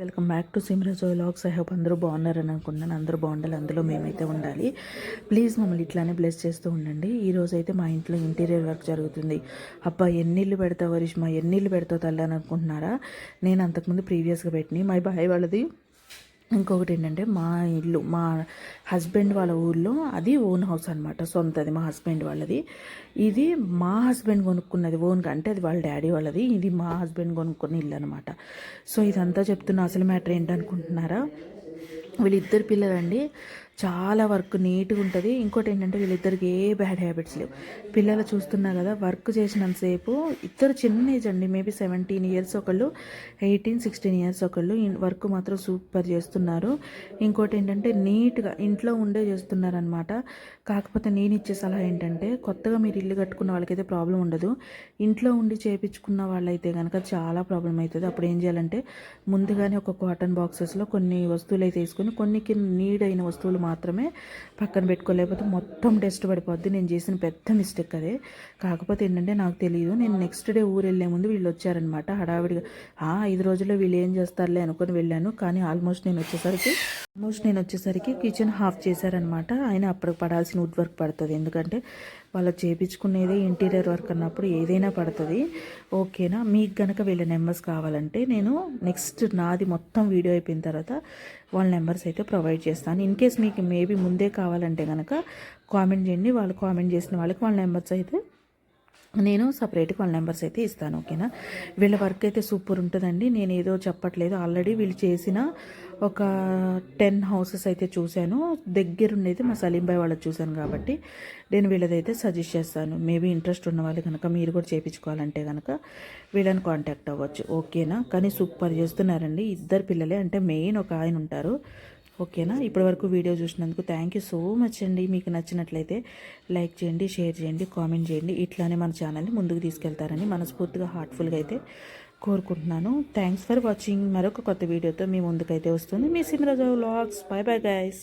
Welcome back to Simrazo vlogs. I hope అందరూ బాగున్నారని అనుకుంటున్నాను. అందరూ బాగుండాలి, అందులో మేమైతే ఉండాలి. ప్లీజ్ మమ్మల్ని ఇట్లానే బ్లెస్ చేస్తూ ఉండండి. ఈరోజు అయితే మా ఇంట్లో ఇంటీరియర్ వర్క్ జరుగుతుంది. అబ్బా ఎన్నిళ్ళు పెడతావు వరిష్మా, ఎన్నిళ్ళు పెడతావు తల్లి అని అనుకుంటున్నారా? నేను అంతకుముందు ప్రీవియస్గా పెట్టిన మా బాయ్ వాళ్ళది. ఇంకొకటి ఏంటంటే మా ఇల్లు మా హస్బెండ్ వాళ్ళ ఊళ్ళో అది ఓన్ హౌస్ అనమాట, సొంతది మా హస్బెండ్ వాళ్ళది. ఇది మా హస్బెండ్ కొనుక్కున్నది ఓన్గా, అంటే అది వాళ్ళ డాడీ వాళ్ళది. ఇది మా హస్బెండ్ కొనుక్కున్న ఇల్లు అనమాట. సో ఇదంతా చెప్తున్న అసలు మ్యాటర్ ఏంటనుకుంటున్నారా? వీళ్ళిద్దరు పిల్లలండి, చాలా వర్క్ నీట్గా ఉంటుంది. ఇంకోటి ఏంటంటే వీళ్ళిద్దరికి ఏ బ్యాడ్ హ్యాబిట్స్ లేవు. పిల్లలు చూస్తున్నా కదా, వర్క్ చేసినంతసేపు ఇద్దరు చిన్న ఏజ్ అండి, మేబీ 17 ఇయర్స్ ఒకళ్ళు, 16 ఇయర్స్ ఒకళ్ళు. వర్క్ మాత్రం సూపర్ చేస్తున్నారు. ఇంకోటి ఏంటంటే నీట్గా ఇంట్లో ఉండే చేస్తున్నారనమాట. కాకపోతే నేను ఇచ్చే సలహా ఏంటంటే, కొత్తగా మీరు ఇల్లు కట్టుకున్న వాళ్ళకైతే ప్రాబ్లం ఉండదు. ఇంట్లో ఉండి చేయించుకున్న వాళ్ళైతే కనుక చాలా ప్రాబ్లం అవుతుంది. అప్పుడు ఏం చేయాలంటే, ముందుగానే ఒక కాటన్ బాక్సెస్లో కొన్ని వస్తువులు అయితే వేసుకొని, కొన్నికి నీడ్ అయిన వస్తువులు మాత్రమే పక్కన పెట్టుకోలేకపోతే మొత్తం డస్ట్ పడిపోద్ది. నేను చేసిన పెద్ద మిస్టేక్ అదే. కాకపోతే ఏంటంటే నాకు తెలియదు, నేను నెక్స్ట్ డే ఊరు వెళ్ళే ముందు వీళ్ళు వచ్చారనమాట హడావిడిగా. 5 రోజుల్లో వీళ్ళు ఏం చేస్తారులే అనుకుని వెళ్ళాను. కానీ ఆల్మోస్ట్ నేను వచ్చేసరికి కిచెన్ హాఫ్ చేశారనమాట. ఆయన అప్పటికి పడాల్సిన వుడ్ వర్క్ పడుతుంది, ఎందుకంటే వాళ్ళు చేయించుకునేది ఇంటీరియర్ వర్క్ అన్నప్పుడు ఏదైనా పడుతుంది. ఓకేనా? మీకు కనుక వీళ్ళ నెంబర్స్ కావాలంటే నేను నెక్స్ట్ నాది మొత్తం వీడియో అయిపోయిన తర్వాత వాళ్ళ నెంబర్స్ అయితే ప్రొవైడ్ చేస్తాను. ఇన్ కేస్ మీకు మేబీ ముందే కావాలంటే కనుక కామెంట్ చేయండి. వాళ్ళు కామెంట్ చేసిన వాళ్ళకి వాళ్ళ నెంబర్స్ అయితే నేను సపరేట్గా వాళ్ళ నెంబర్స్ అయితే ఇస్తాను. ఓకేనా? వీళ్ళ వర్క్ అయితే సూపర్ ఉంటుందండి. నేను ఏదో చెప్పట్లేదు, ఆల్రెడీ వీళ్ళు చేసిన ఒక 10 హౌసెస్ అయితే చూశాను. దగ్గరుండైతే మా సలీం భాయ్ వాళ్ళకి చూశాను కాబట్టి నేను వీళ్ళదైతే సజెస్ట్ చేస్తాను. మేబీ ఇంట్రెస్ట్ ఉన్న వాళ్ళు కనుక మీరు కూడా చేయించుకోవాలంటే కనుక వీళ్ళని కాంటాక్ట్ అవ్వచ్చు. ఓకేనా? కానీ సూపర్ చేస్తున్నారండి. ఇద్దరు పిల్లలే, అంటే మెయిన్ ఒక ఆయన ఉంటారు. ఓకేనా? ఇప్పటి వరకు వీడియో చూసినందుకు థ్యాంక్ యూ సో మచ్ అండి. మీకు నచ్చినట్లయితే లైక్ చేయండి, షేర్ చేయండి, కామెంట్ చేయండి. ఇట్లానే మన ఛానల్ని ముందుకు తీసుకెళ్తారని మనస్ఫూర్తిగా హార్ట్ఫుల్గా అయితే కోరుకుంటున్నాను. Thanks for watching. మరొక కొత్త వీడియోతో మీ ముందుకైతే వస్తుంది మీ సిమ్రజో వ్లాగ్స్. By bye guys.